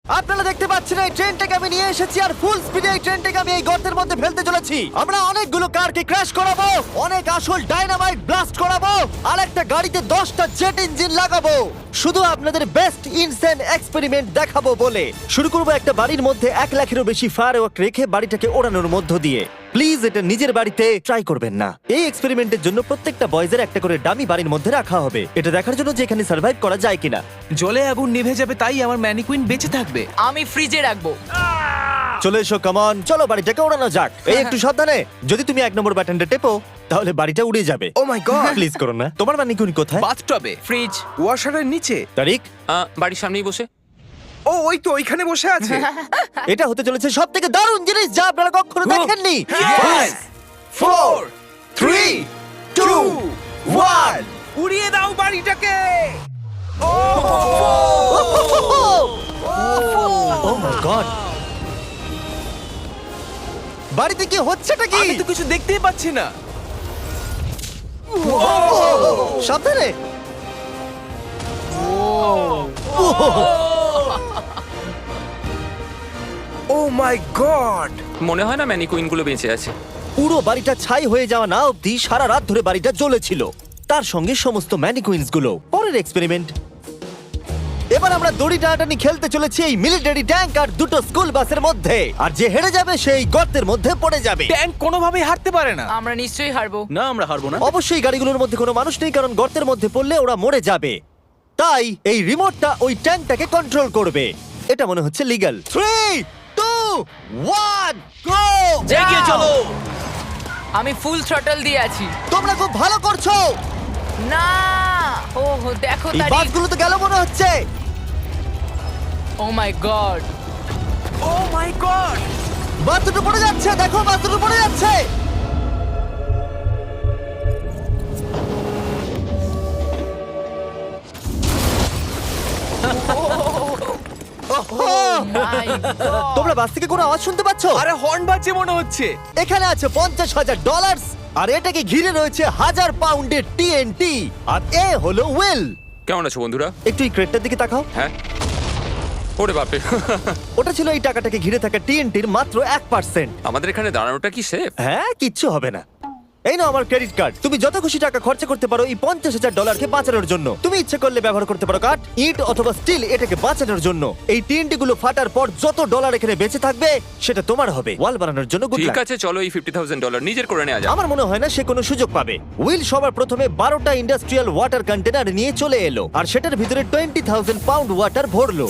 আপনারা দেখতে পাচ্ছেন এই ট্রেনটাকে আমি নিয়ে এসেছি আর ফুল স্পিডে এই ট্রেনটাকে আমি এই গর্তের মধ্যে ফেলতে চলেছি। আমরা অনেকগুলো কারকে ক্র্যাশ করাবো, অনেক আসল ডাইনামাইট ব্লাস্ট করাবো, আর একটা গাড়িতে 10টা জেট ইঞ্জিন লাগাবো, শুধু আপনাদের বেস্ট ইনসেন এক্সপেরিমেন্ট দেখাবো বলে। শুরু করবো একটা বাড়ির মধ্যে 1 লাখেরও বেশি ফায়ারওয়ার্ক রেখে বাড়িটাকে ওড়ানোর মধ্য দিয়ে। প্লিজ এটা নিজের বাড়িতে ট্রাই করবেন না। এই এক্সপেরিমেন্টের জন্য প্রত্যেকটা বয়েজের একটা করে ডামি বাড়ির মধ্যে রাখা হবে, এটা দেখার জন্য যে এখানে সার্ভাইভ করা যায় কিনা। জলে আগুন নিভে যাবে, তাই আমার ম্যানিকুইন বেঁচে থাকবে। আমি ফ্রিজে রাখবো। চলে এসো, কামন, চলো বাড়িটাকে ওড়ানো যাক। এই একটু সাবধানে, যদি তুমি 1 নম্বর বাটনটা টেপো তাহলে বাড়িটা উড়ে যাবে। ও মাই গড! প্লিজ করো না। তোমার ম্যানিকুইন কোথায়? বাথটবে, ফ্রিজ। ওয়াশারের নিচে। তারিক, বাড়ির সামনেই বসে। ও ওই তো ওইখানে বসে আছে। এটা হতে চলেছে সবথেকে দারুণ জিনিস যা আপনারা কখনো দেখেননি। 5 4 3 2 1 উড়িয়ে দাও বাড়িটাকে। ও মাই গড, বাড়িতে কি হচ্ছেটা কি? আমি তো কিছু দেখতেই পাচ্ছি না। সাবধানে। ও মাই গড! মনে হয় না ম্যানিকুইন গুলো বেঁচে আছে। পুরো বাড়িটা ছাই হয়ে যাওয়া না অবধি সারা রাত ধরে বাড়িটা জ্বলেছিল, তার সঙ্গে সমস্ত ম্যানিকুইন্স গুলো। পরের এক্সপেরিমেন্ট, এবার আমরা দড়ি টানাটানি খেলতে চলেছি এই মিলিটারি ট্যাঙ্ক আর 2টো স্কুল বাসের মধ্যে, আর যে হেরে যাবে সেই গর্তের মধ্যে পড়ে যাবে। ট্যাঙ্ক কোনোভাবেই হারতে পারে না। আমরা নিশ্চয়ই হারবো। না, আমরা হারবো না। অবশ্যই গাড়িগুলোর মধ্যে কোনো মানুষ নেই, কারণ গর্তের মধ্যে পড়লে ওরা মরে যাবে। তাই এই রিমোটটা ওই ট্যাঙ্কটাকে কন্ট্রোল করবে। এটা মনে হচ্ছে লিগ্যাল। 3 2 1 গো! এগিয়ে চলো। আমি ফুল থ্রটল দিয়ে আছি। তোমরা খুব ভালো করছো। না, ও দেখো এই তারিখ। বাসগুলো তো গেল মনে হচ্ছে। ও মাই গড! ও মাই গড! বাস দুটো পড়ে যাচ্ছে, দেখো বাস দুটো পড়ে যাচ্ছে। মাই গড! তোমরা বাস থেকে কোনো আওয়াজ শুনতে পাচ্ছো? আরে হর্ন বাজছে মনে হচ্ছে। এখানে আছে $50,000 আর এটাকে ঘিরে রয়েছে 1000 পাউন্ডের টিএনটি। আর এ হলো ওয়েল। কেমন আছো বন্ধুরা? একটু এই ক্রেটটার দিকে তাকাও। হ্যাঁ। ওরে বাপরে। ওটা ছিল এই টাকাটাকে ঘিরে থাকা টিএনটির মাত্র 1%। আমাদের এখানে দাঁড়ানোটা কি সেফ? হ্যাঁ, কিচ্ছু হবে না। এই নাও আমার ক্রেডিট কার্ড, তুমি যত খুশি টাকা খরচা করতে পারো এই $50,000 বাঁচানোর জন্য। তুমি ইচ্ছে করলে ব্যবহার করতে পারো কাঠ, ইট অথবা স্টিল এটাকে বাঁচানোর জন্য। এই টিএনটি গুলো ফাটার পর যত ডলার এখানে বেঁচে থাকবে সেটা তোমার হবে। ওয়াল বানানোর জন্য গুড ঠিক লাক। আছে, চলো এই $50,000 নিজের করে নেওয়া যাক। আমার মনে হয় না সে কোনো সুযোগ পাবে। উইল সবার প্রথমে 12টা ইন্ডাস্ট্রিয়াল ওয়াটার কন্টেনার নিয়ে চলে এলো আর সেটার ভিতরে 20,000 পাউন্ড ওয়াটার ভরলো।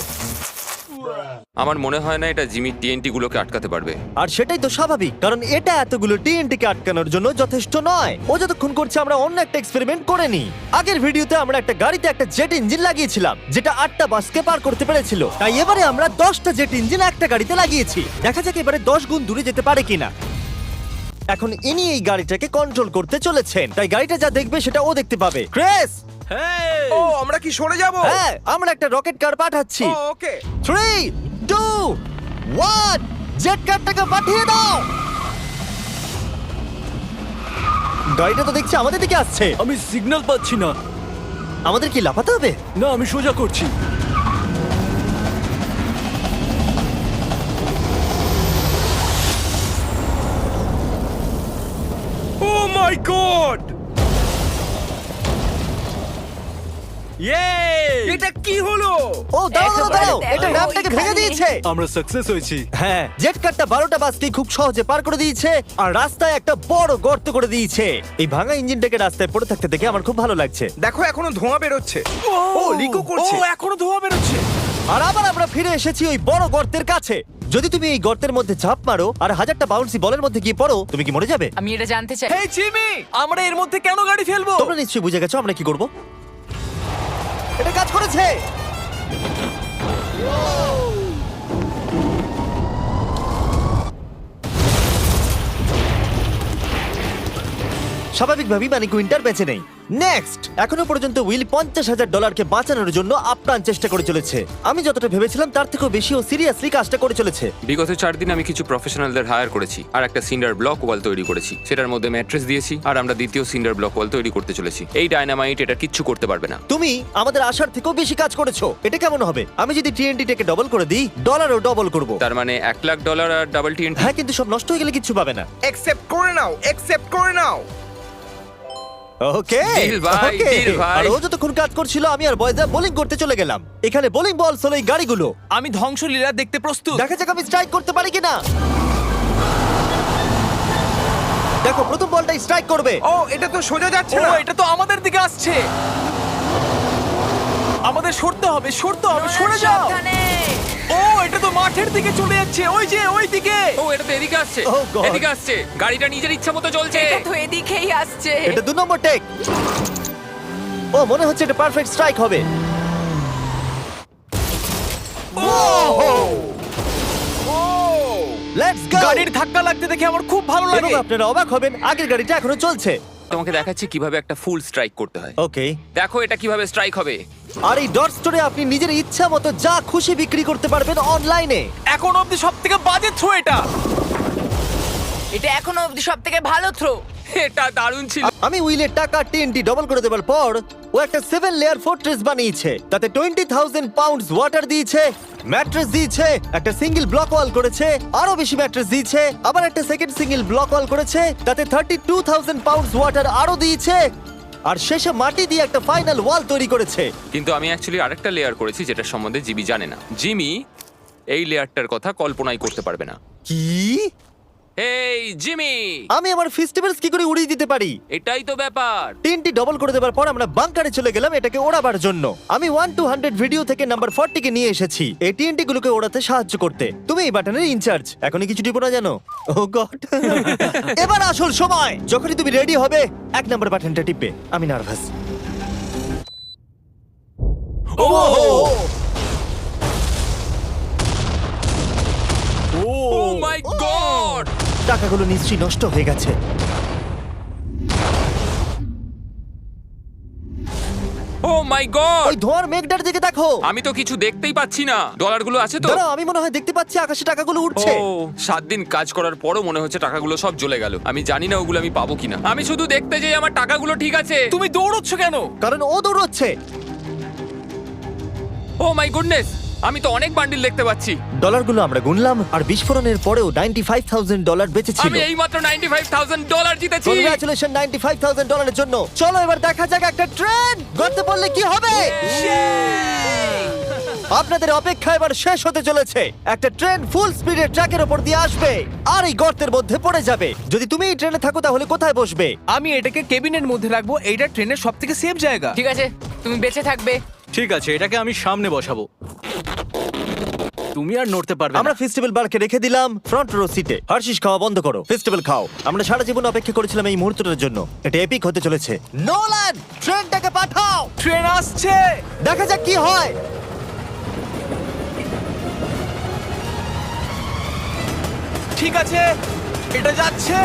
আমার মনে হয় না এটা জিমি টিএনটি গুলোকে আটকাতে পারবে। আর সেটাই তো স্বাভাবিক, কারণ এটা এতগুলো টিএনটি কে আটকানোর জন্য যথেষ্ট নয়। ও যতক্ষণ করছে আমরা অন্য একটা এক্সপেরিমেন্ট করে নিই। আগের ভিডিওতে আমরা একটা গাড়িতে একটা জেট ইঞ্জিন লাগিয়েছিলাম যেটা 8টা বাসকে পার করতে পেরেছিল। তাই এবারে আমরা 10টা জেট ইঞ্জিন একটা গাড়িতে লাগিয়েছি। দেখা যাক এবারে 10 গুণ দূরে যেতে পারে কিনা। এখন ইনি এই গাড়িটাকে কন্ট্রোল করতে চলেছেন, তাই গাড়িটা যা দেখবে সেটা ও দেখতে পাবে। ক্রেস! ও আমরা কি সরে যাব? হ্যাঁ, আমরা একটা রকেট কার পাঠাচ্ছি। ওকে। 3 2 1 জেট কারটাকে পাঠিয়ে দাও। গাড়িটা তো দেখছি আমাদের দিকে আসছে। আমি সিগন্যাল পাচ্ছি না। আমাদের কি লাফাতে হবে? না, আমি সোজা করছি। ও মাই গড! এটা কি হলো? ও দাঁড়াও দাঁড়াও দাঁড়াও, একেবারে এটা দেখো র্যাম্পটাকে ভেঙে ওইখানে। দিয়েছে। আমরা সাকসেস হয়েছি। হ্যাঁ, জেট কারটা 12টা বাসকে খুব সহজে পার করে দিয়েছে আর রাস্তায় একটা বড় গর্ত করে দিয়েছে। এই ভাঙা ইঞ্জিনটাকে রাস্তায় পড়ে থাকতে দেখে আমার খুব ভালো লাগছে। দেখো এখনো ধোঁয়া বেরোচ্ছে। ও লিকো করছে। ও এখনো ধোঁয়া বেরোচ্ছে। আর আবার আমরা ফিরে এসেছি ওই বড় গর্তের কাছে। যদি তুমি এই গর্তের মধ্যে ঝাঁপ মারো আর 1000টা বাউন্সি বলের মধ্যে গিয়ে পড়ো, তুমি কি মরে যাবে? আমি এটা জানতে চাই। হেই জিমি, আমরা এর মধ্যে কেন গাড়ি ফেলবো? তোমরা নিশ্চয়ই বুঝে গেছো আমরা কি করব। এটা কাজ করেছে। স্বাভাবিকভাবেই মানে কুইন্টার বেঁচে নেই। নেক্সট, এখনো পর্যন্ত উইল $50,000 বাঁচানোর জন্য আপ্রাণ চেষ্টা করে চলেছে। আমি যতটা ভেবেছিলাম তার থেকেও বেশি ও সিরিয়াসলি কাজটা করে চলেছে। বিগত 4 দিন আমি কিছু প্রফেশনালদের হায়ার করেছি আর একটা সিন্ডার ব্লক ওয়াল তৈরি করেছি। সেটার মধ্যে ম্যাট্রেস দিয়েছি আর আমরা দ্বিতীয় সিন্ডার ব্লক ওয়াল তৈরি করতে চলেছি। এই ডায়নামাইট এটা কিচ্ছু করতে পারবে না। তুমি আমাদের আশার থেকেও বেশি কাজ করেছো। এটা কেমন হবে? আমি যদি TNT-টাকে ডবল করে দিই, ডলারও ডবল করব। তার মানে $1,00,000 আর ডাবল TNT। হ্যাঁ, কিন্তু সব নষ্ট হয়ে গেলে কিচ্ছু পাবে না। অ্যাকসেপ্ট করে নাও, অ্যাকসেপ্ট করে নাও। ওকে Deal ভাই, ওকে। deal ভাই। আর ও যতক্ষণ কাজ করছিল আমি আর বয়জা বোলিং করতে চলে গেলাম। এখানে বোলিং বলস হলো এই গাড়িগুলো। আমি ধ্বংসলীলা দেখতে প্রস্তুত। দেখা যাক আমি স্ট্রাইক করতে পারি কিনা। দেখো, প্রথম বলটাই স্ট্রাইক করবে। ও, এটা তো সোজা যাচ্ছে ও না। এটা তো আমাদের দিকে আসছে। আমাদের সরতে হবে, সরতে হবে, সরে যাও। সাবধানে। ও এটা তো মাঠের দিকে চলে যাচ্ছে, ওই যে ওই দিকে। ও এটা তো এদিকে আসছে। Oh God! এদিকে আসছে। গাড়িটা নিজের ইচ্ছা মতো চলছে। এটা তো এদিকেই আসছে। এটা 2 নম্বর টেক। ও মনে হচ্ছে এটা পারফেক্ট স্ট্রাইক হবে। Let's go. গাড়ির ধাক্কা লাগতে দেখে আমার খুব ভালো এবং লাগে। আপনারা অবাক হবেন, আগের গাড়িটা এখনো চলছে। তোমাকে দেখাচ্ছি কিভাবে একটা ফুল স্ট্রাইক করতে হয়। ওকে। দেখো এটা কিভাবে স্ট্রাইক হবে। আর এই ডট স্টোরে আপনি নিজের ইচ্ছা মতো যা খুশি বিক্রি করতে পারবেন অনলাইনে। এখন অবধি সবথেকে বাজে থ্রো এটা। এটা এখনো অবধি সবথেকে ভালো থ্রো। এটা দারুণ ছিল। আমি উইলের টাকা TNT ডবল করে দেওয়ার পর ও একটা 7 লেয়ার ফোর্ট্রেস বানিয়েছে। তাতে 20,000 পাউন্ডস ওয়াটার দিয়েছে, ম্যাট্রেস দিয়েছে, একটা সিঙ্গেল ব্লক ওয়াল করেছে, আরো বেশি ম্যাট্রেস দিয়েছে, আবার একটা সেকেন্ড সিঙ্গেল ব্লক ওয়াল করেছে, তাতে 32,000 পাউন্ডস ওয়াটার আরো দিয়েছে, আর শেষে মাটি দিয়ে একটা ফাইনাল ওয়াল তৈরি করেছে। কিন্তু আমি অ্যাকচুয়ালি আরেকটা লেয়ার করেছি যেটা সম্বন্ধে জিমি জানে না। জিমি এই লেয়ারটার কথা কল্পনাই করতে পারবে না। কি? এই জিমি, আমি আমার ফেস্টিভ্যালস কি করে উড়িয়ে দিতে পারি? এটাই তো ব্যাপার। TNT ডবল করে দেওয়ার পর আমরা বাংকারে চলে গেলাম এটাকে ওড়াবার জন্য। আমি 1 to 100 ভিডিও থেকে নাম্বার 40 কে নিয়ে এসেছি এই TNT গুলোকে ওড়াতে সাহায্য করতে। তুমি এই বাটনের ইনচার্জ। এখনই কিছু টিপো না জানো? ও গড। এবার আসল সময়। যখনই তুমি রেডি হবে 1 নাম্বার বাটনটা টিপবে। আমি নার্ভাস। ও ও মাই গড! টাকাগুলো নিশ্চয়ই নষ্ট হয়ে গেছে। ও মাই গড! ওই ধোঁয়ার মেঘটার দিকে দেখো। আমি তো কিছু দেখতেই পাচ্ছি না। ডলারগুলো আছে তো? দাঁড়াও, আমি মনে হয় দেখতে পাচ্ছি আকাশে টাকাগুলো উঠছে। ও 7 দিন কাজ করার পরও মনে হচ্ছে টাকাগুলো সব জ্বলে গেল। আমি জানি না ওগুলো আমি পাবো কিনা। আমি শুধু দেখতে যাই আমার টাকাগুলো ঠিক আছে। তুমি দৌড়চ্ছ কেন? কারণ ও দৌড়চ্ছে। ও মাই গুডনেস! আমি তো অনেক বান্ডিল দেখতে পাচ্ছি। ডলারগুলো আমরা গুনলাম আর বিস্ফোরণের পরেও $95,000 বেঁচে ছিল। আমি এইমাত্র $95,000 জিতেছি। কংগ্রাচুলেশন $95,000 জন্য। চলো এবার দেখা যাক একটা ট্রেন গর্তে পড়লে কি হবে। আপনাদের অপেক্ষা এবার শেষ হতে চলেছে। একটা ট্রেন ফুল স্পিডে ট্র্যাকের উপর দিয়ে আসবে আর এই গর্তের মধ্যে পড়ে যাবে। যদি তুমি এই ট্রেনে থাকো তাহলে কোথায় বসবে? আমি এটাকে কেবিনের মধ্যে রাখবো। এইটা ট্রেনের সবথেকে সেফ জায়গা। ঠিক আছে, তুমি বেঁচে থাকবে। ঠিক আছে, এটাকে আমি সামনে বসাবো। তুমি আর নড়তে পারবে আমরা না। ফেস্টিভ্যাল বারকে রেখে দিলাম ফ্রন্ট রো সিটে। হার্শিস খাওয়া বন্ধ করো, ফেস্টিভ্যাল খাও। আমরা সারা জীবন অপেক্ষা করেছিলাম এই মুহূর্তটার জন্য। এটা এপিক হতে চলেছে। নোলান, ট্রেনটাকে পাঠাও। ট্রেন আসছে। দেখা যাক কি হয়। ঠিক আছে, এটা যাচ্ছে।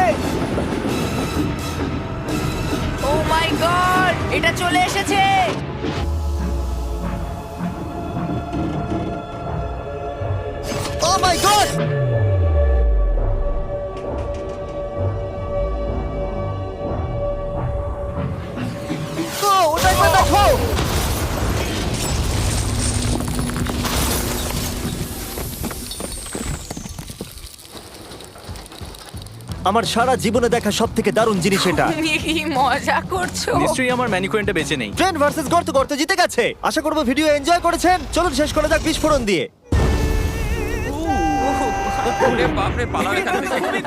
ও মাই গড, এটা চলে এসেছে। ও মাই গড! ওটা একবার দেখো। আমার সারা জীবনে দেখা সব থেকে দারুণ জিনিস এটা। তুমি কি মজা করছো? নিশ্চয়ই আমার ম্যানিকুইনটা বেঁচে নেই। ট্রেন ভার্সেস গর্ত, গর্ত জিতে গেছে। আশা করবো ভিডিও এনজয় করেছেন। চলুন শেষ করা যাক বিস্ফোরণ দিয়ে। ওরে বাপ রে, পালাও এখান থেকে।